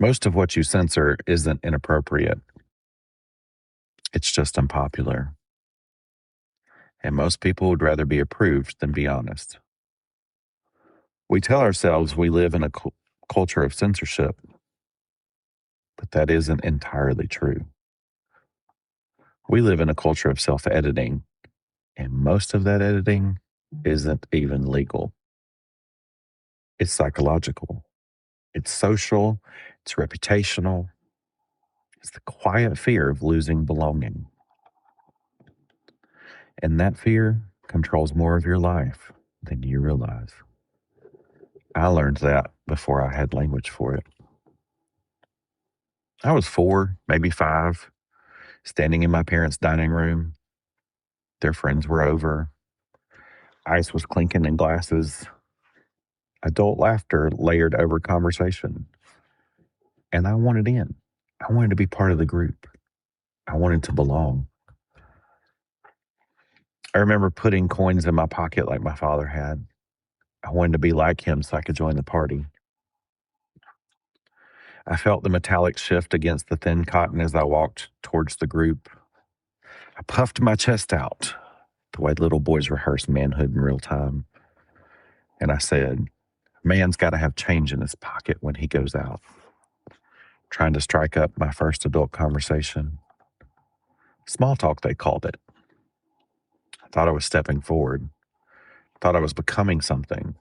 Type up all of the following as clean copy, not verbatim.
Most of what you censor isn't inappropriate. It's just unpopular. And most people would rather be approved than be honest. We tell ourselves we live in a culture of censorship, but that isn't entirely true. We live in a culture of self-editing, and most of that editing isn't even legal. It's psychological. It's social. It's reputational. It's the quiet fear of losing belonging. And that fear controls more of your life than you realize. I learned that before I had language for it. I was 4, maybe 5, standing in my parents' dining room. Their friends were over. Ice was clinking in glasses. Adult laughter layered over conversation. And I wanted in. I wanted to be part of the group. I wanted to belong. I remember putting coins in my pocket like my father had. I wanted to be like him so I could join the party. I felt the metallic shift against the thin cotton as I walked towards the group. I puffed my chest out, the way little boys rehearse manhood in real time. And I said, man's got to have change in his pocket when he goes out. Trying to strike up my first adult conversation. Small talk, they called it. I thought I was stepping forward. I thought I was becoming something.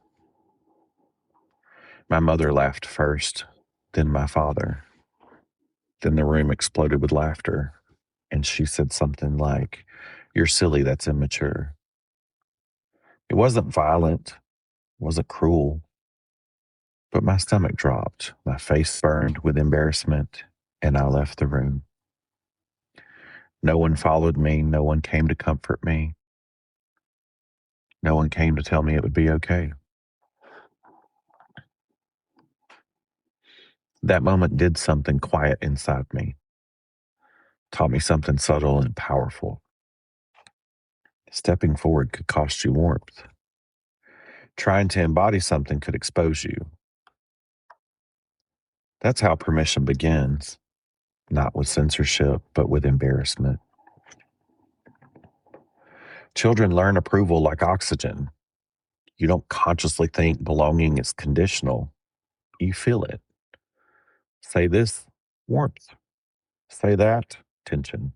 My mother laughed first, then my father. Then the room exploded with laughter, and she said something like, "You're silly, that's immature." It wasn't violent, it wasn't cruel, but my stomach dropped, my face burned with embarrassment, and I left the room. No one followed me, no one came to comfort me, no one came to tell me it would be okay. That moment did something quiet inside me, taught me something subtle and powerful. Stepping forward could cost you warmth. Trying to embody something could expose you. That's how permission begins, not with censorship, but with embarrassment. Children learn approval like oxygen. You don't consciously think belonging is conditional. You feel it. Say this, warmth. Say that, tension.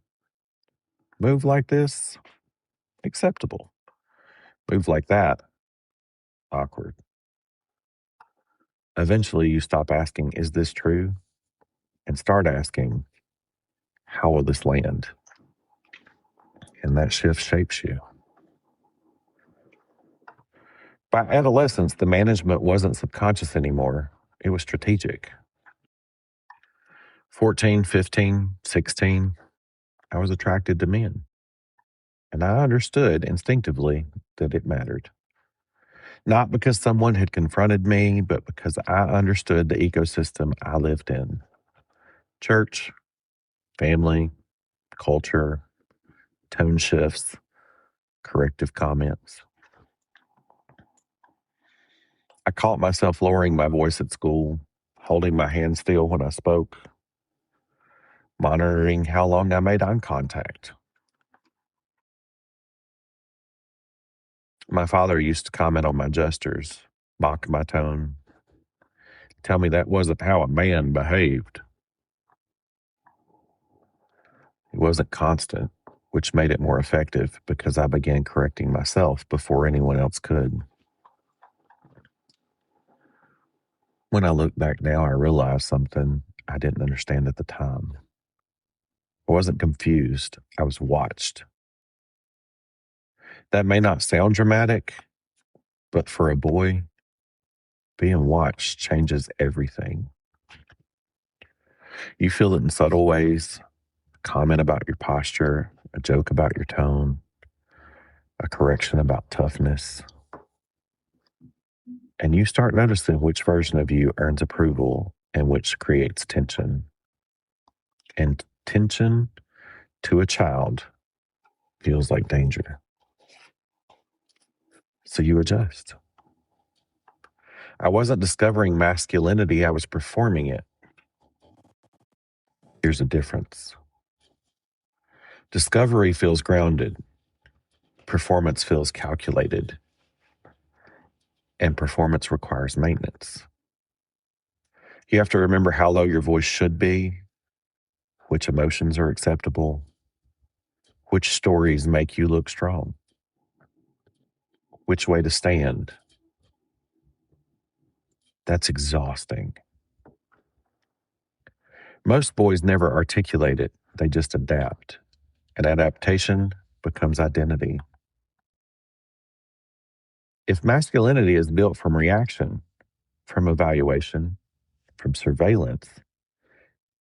Move like this, acceptable. Move like that, awkward. Eventually, you stop asking, is this true? And start asking, how will this land? And that shift shapes you. By adolescence, the management wasn't subconscious anymore. It was strategic. 14, 15, 16, I was attracted to men. And I understood instinctively that it mattered. Not because someone had confronted me, but because I understood the ecosystem I lived in. Church, family, culture, tone shifts, corrective comments. I caught myself lowering my voice at school, holding my hand still when I spoke, monitoring how long I made eye contact. My father used to comment on my gestures, mock my tone, tell me that wasn't how a man behaved. It wasn't constant, which made it more effective because I began correcting myself before anyone else could. When I look back now, I realize something I didn't understand at the time. I wasn't confused, I was watched. That may not sound dramatic, but for a boy, being watched changes everything. You feel it in subtle ways: a comment about your posture, a joke about your tone, a correction about toughness. And you start noticing which version of you earns approval and which creates tension. And tension to a child feels like danger. So you adjust. I wasn't discovering masculinity, I was performing it. There's a difference. Discovery feels grounded, performance feels calculated, and performance requires maintenance. You have to remember how low your voice should be, which emotions are acceptable, which stories make you look strong, which way to stand. That's exhausting. Most boys never articulate it, they just adapt. And adaptation becomes identity. If masculinity is built from reaction, from evaluation, from surveillance,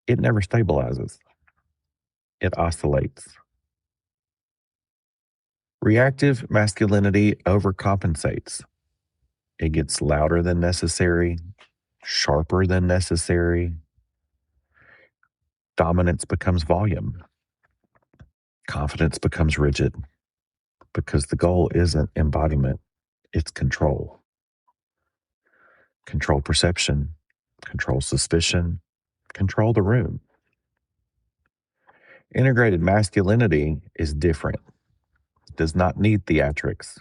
it never stabilizes. It oscillates. Reactive masculinity overcompensates. It gets louder than necessary, sharper than necessary. Dominance becomes volume. Confidence becomes rigid because the goal isn't embodiment, it's control. Control perception, control suspicion, control the room. Integrated masculinity is different. It does not need theatrics.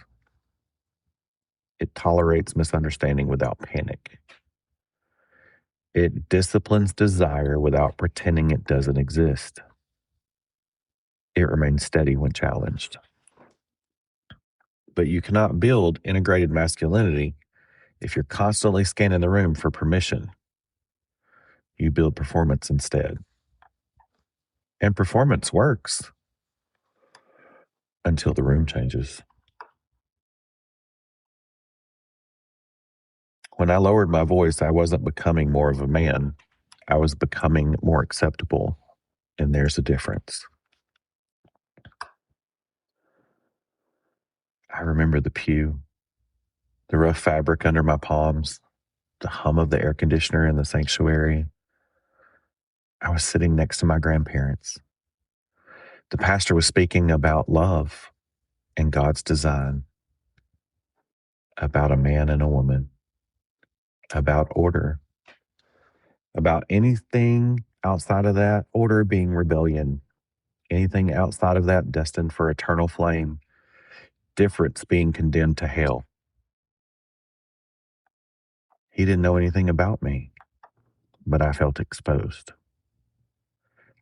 It tolerates misunderstanding without panic. It disciplines desire without pretending it doesn't exist. It remains steady when challenged. But you cannot build integrated masculinity if you're constantly scanning the room for permission. You build performance instead. And performance works until the room changes. When I lowered my voice, I wasn't becoming more of a man. I was becoming more acceptable. And there's a difference. I remember the pew, the rough fabric under my palms, the hum of the air conditioner in the sanctuary. I was sitting next to my grandparents. The pastor was speaking about love and God's design, about a man and a woman, about order, about anything outside of that order being rebellion, anything outside of that destined for eternal flame, difference being condemned to hell. He didn't know anything about me, but I felt exposed.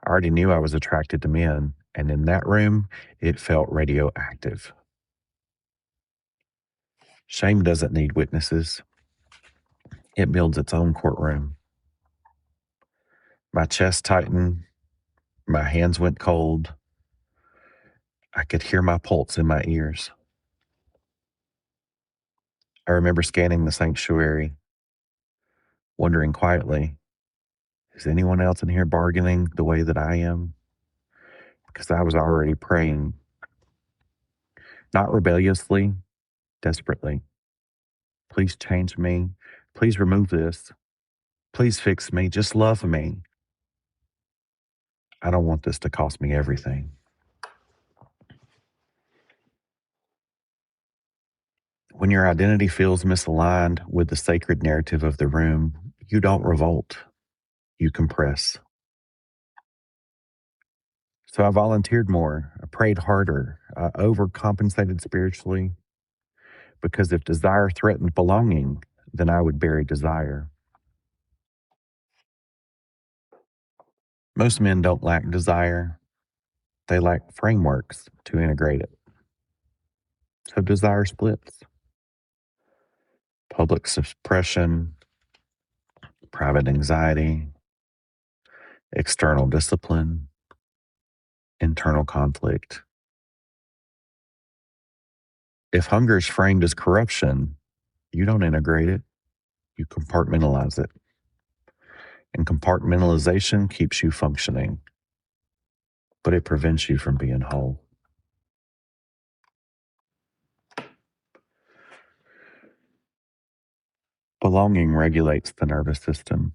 I already knew I was attracted to men, and in that room, it felt radioactive. Shame doesn't need witnesses. It builds its own courtroom. My chest tightened. My hands went cold. I could hear my pulse in my ears. I remember scanning the sanctuary, wondering quietly, is anyone else in here bargaining the way that I am? Because I was already praying, not rebelliously, desperately. Please change me. Please remove this. Please fix me. Just love me. I don't want this to cost me everything. When your identity feels misaligned with the sacred narrative of the room, you don't revolt, you compress. So I volunteered more, I prayed harder, I overcompensated spiritually, because if desire threatened belonging, then I would bury desire. Most men don't lack desire, they lack frameworks to integrate it. So desire splits. Public suppression, private anxiety, external discipline, internal conflict. If hunger is framed as corruption, you don't integrate it, you compartmentalize it. And compartmentalization keeps you functioning, but it prevents you from being whole. Belonging regulates the nervous system.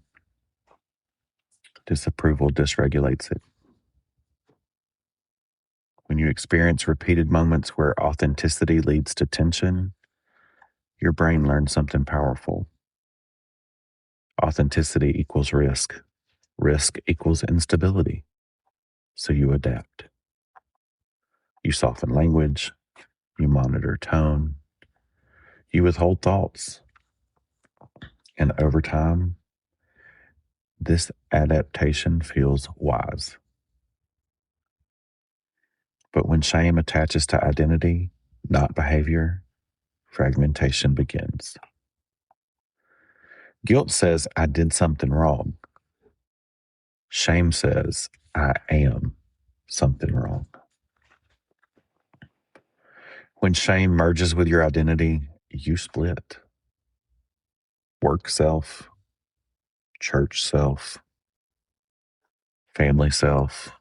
Disapproval dysregulates it. When you experience repeated moments where authenticity leads to tension, your brain learns something powerful. Authenticity equals risk. Risk equals instability, so you adapt. You soften language, you monitor tone, you withhold thoughts, and over time, this adaptation feels wise. But when shame attaches to identity, not behavior, fragmentation begins. Guilt says, I did something wrong. Shame says, I am something wrong. When shame merges with your identity, you split. Work self, church self, family self,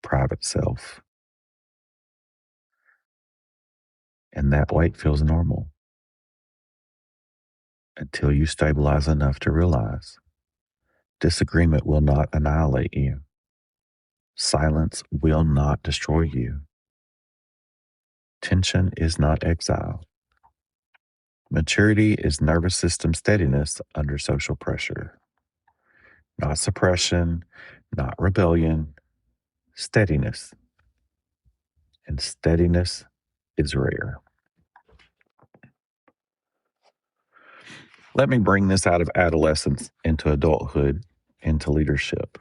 private self. And that weight feels normal until you stabilize enough to realize disagreement will not annihilate you. Silence will not destroy you. Tension is not exile. Maturity is nervous system steadiness under social pressure. Not suppression, not rebellion, steadiness. And steadiness is rare. Let me bring this out of adolescence into adulthood, into leadership.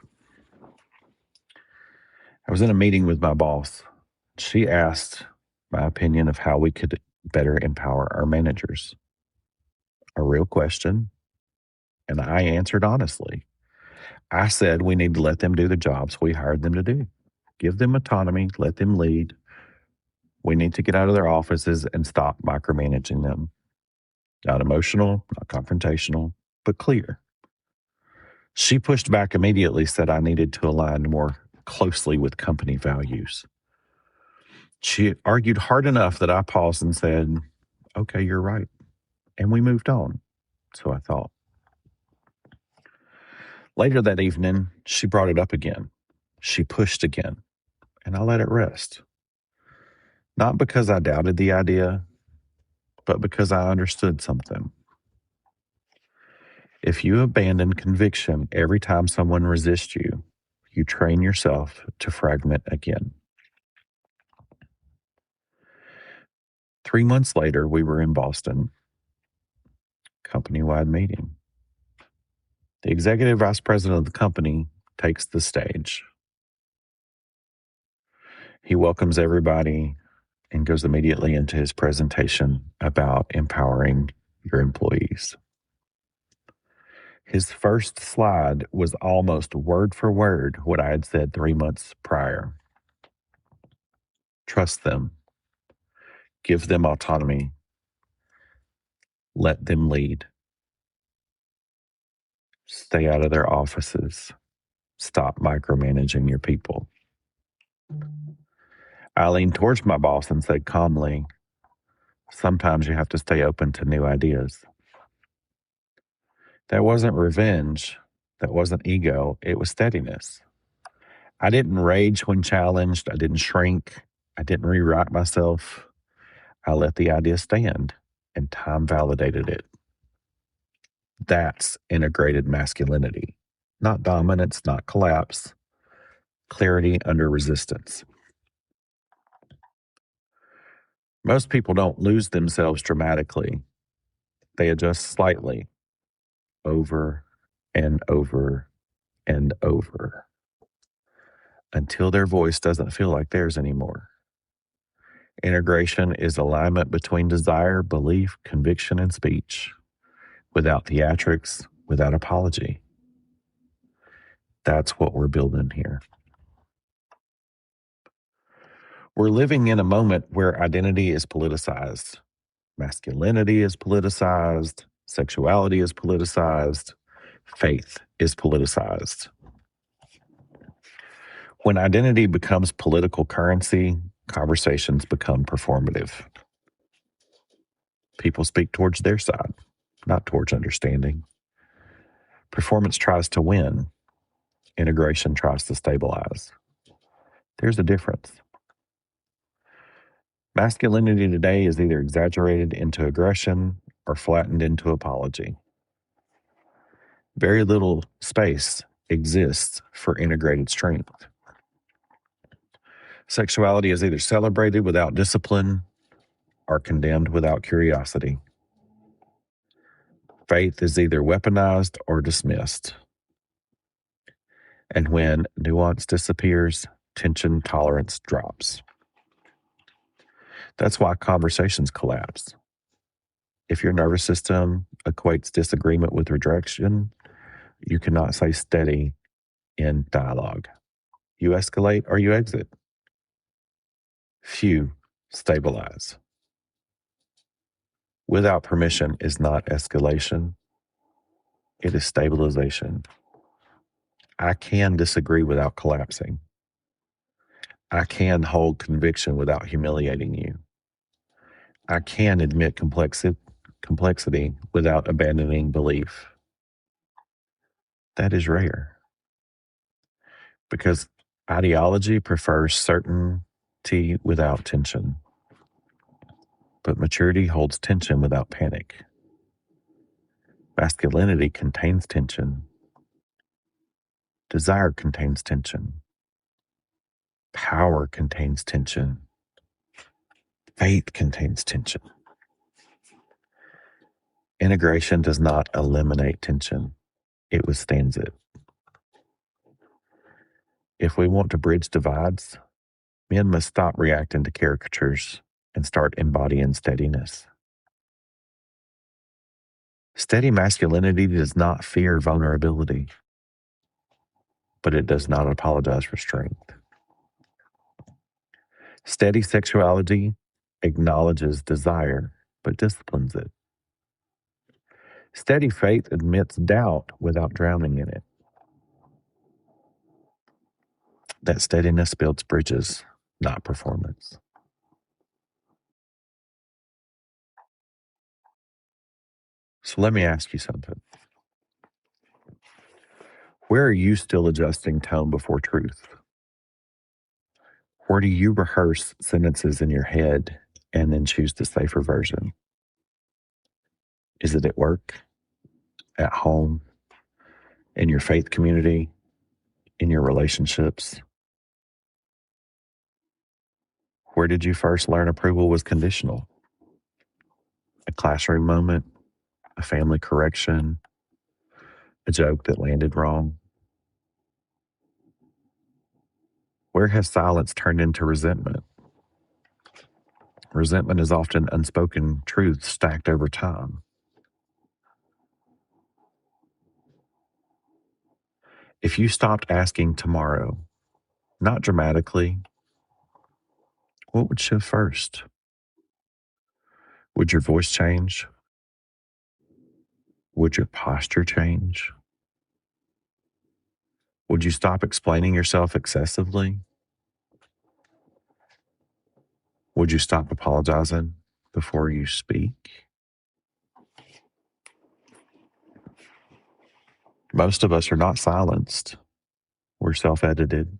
I was in a meeting with my boss. She asked my opinion of how we could better empower our managers. A real question, and I answered honestly. I said we need to let them do the jobs we hired them to do. Give them autonomy, let them lead. We need to get out of their offices and stop micromanaging them. Not emotional, not confrontational, but clear. She pushed back immediately, said I needed to align more closely with company values. She argued hard enough that I paused and said, okay, you're right. And we moved on. So I thought. Later that evening, she brought it up again. She pushed again, and I let it rest. Not because I doubted the idea, but because I understood something. If you abandon conviction every time someone resists you, you train yourself to fragment again. 3 months later, we were in Boston, company-wide meeting. The executive vice president of the company takes the stage. He welcomes everybody and goes immediately into his presentation about empowering your employees. His first slide was almost word for word what I had said 3 months prior. Trust them. Give them autonomy. Let them lead. Stay out of their offices. Stop micromanaging your people. I leaned towards my boss and said calmly, sometimes you have to stay open to new ideas. That wasn't revenge. That wasn't ego. It was steadiness. I didn't rage when challenged. I didn't shrink. I didn't rewrite myself. I let the idea stand, and time validated it. That's integrated masculinity. Not dominance, not collapse. Clarity under resistance. Most people don't lose themselves dramatically. They adjust slightly, over and over and over, until their voice doesn't feel like theirs anymore. Integration is alignment between desire, belief, conviction, and speech, without theatrics, without apology. That's what we're building here. We're living in a moment where identity is politicized. Masculinity is politicized. Sexuality is politicized. Faith is politicized. When identity becomes political currency, conversations become performative. People speak towards their side, not towards understanding. Performance tries to win. Integration tries to stabilize. There's a difference. Masculinity today is either exaggerated into aggression or flattened into apology. Very little space exists for integrated strength. Sexuality is either celebrated without discipline or condemned without curiosity. Faith is either weaponized or dismissed. And when nuance disappears, tension tolerance drops. That's why conversations collapse. If your nervous system equates disagreement with rejection, you cannot say steady in dialogue. You escalate or you exit. Few stabilize. Without permission is not escalation, it is stabilization. I can disagree without collapsing. I can hold conviction without humiliating you. I can admit complexity without abandoning belief. That is rare because ideology prefers certainty without tension, but maturity holds tension without panic. Masculinity contains tension. Desire contains tension. Power contains tension. Faith contains tension. Integration does not eliminate tension, it withstands it. If we want to bridge divides, men must stop reacting to caricatures and start embodying steadiness. Steady masculinity does not fear vulnerability, but it does not apologize for strength. Steady sexuality acknowledges desire, but disciplines it. Steady faith admits doubt without drowning in it. That steadiness builds bridges, not performance. So let me ask you something. Where are you still adjusting tone before truth? Where do you rehearse sentences in your head and then choose the safer version? Is it at work, at home, in your faith community, in your relationships? Where did you first learn approval was conditional? A classroom moment, a family correction, a joke that landed wrong? Where has silence turned into resentment? Resentment is often unspoken truths stacked over time. If you stopped asking tomorrow, not dramatically, what would shift first? Would your voice change? Would your posture change? Would you stop explaining yourself excessively? Would you stop apologizing before you speak? Most of us are not silenced. We're self-edited.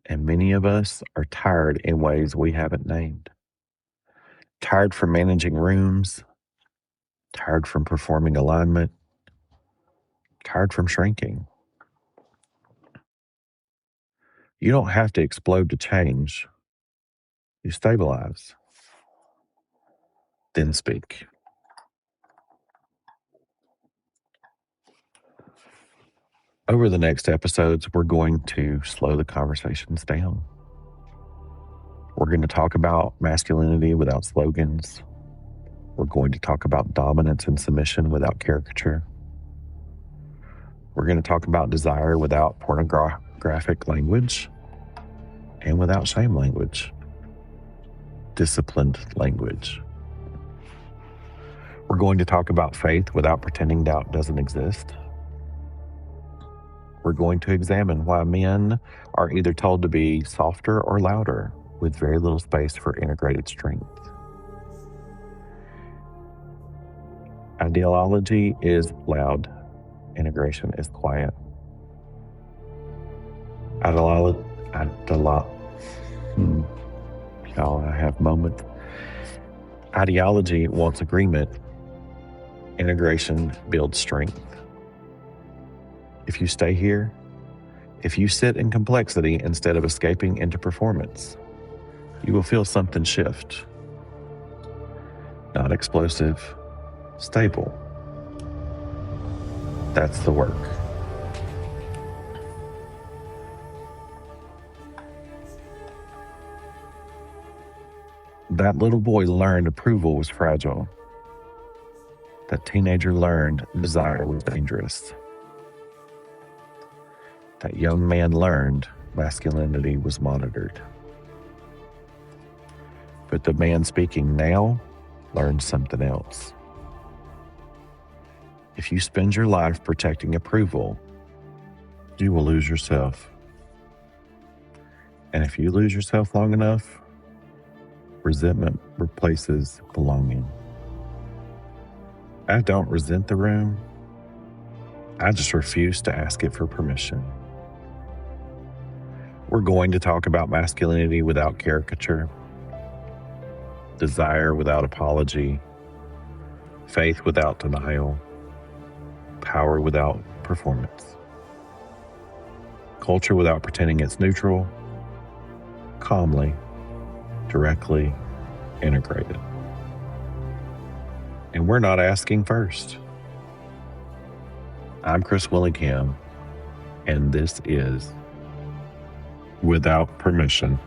And many of us are tired in ways we haven't named. Tired from managing rooms, tired from performing alignment, tired from shrinking. You don't have to explode to change. You stabilize, then speak. Over the next episodes, we're going to slow the conversations down. We're going to talk about masculinity without slogans. We're going to talk about dominance and submission without caricature. We're going to talk about desire without pornographic language and without shame language. Disciplined language. We're going to talk about faith without pretending doubt doesn't exist. We're going to examine why men are either told to be softer or louder with very little space for integrated strength. Ideology is loud. Integration is quiet. Y'all, I have moments. Ideology wants agreement. Integration builds strength. If you stay here, if you sit in complexity instead of escaping into performance, you will feel something shift. Not explosive, stable. That's the work. That little boy learned approval was fragile. That teenager learned desire was dangerous. That young man learned masculinity was monitored. But the man speaking now learned something else. If you spend your life protecting approval, you will lose yourself. And if you lose yourself long enough, resentment replaces belonging. I don't resent the room. I just refuse to ask it for permission. We're going to talk about masculinity without caricature, desire without apology, faith without denial, power without performance, culture without pretending it's neutral, calmly, directly integrated. And we're not asking first. I'm Chris Willingham, and this is Without Permission.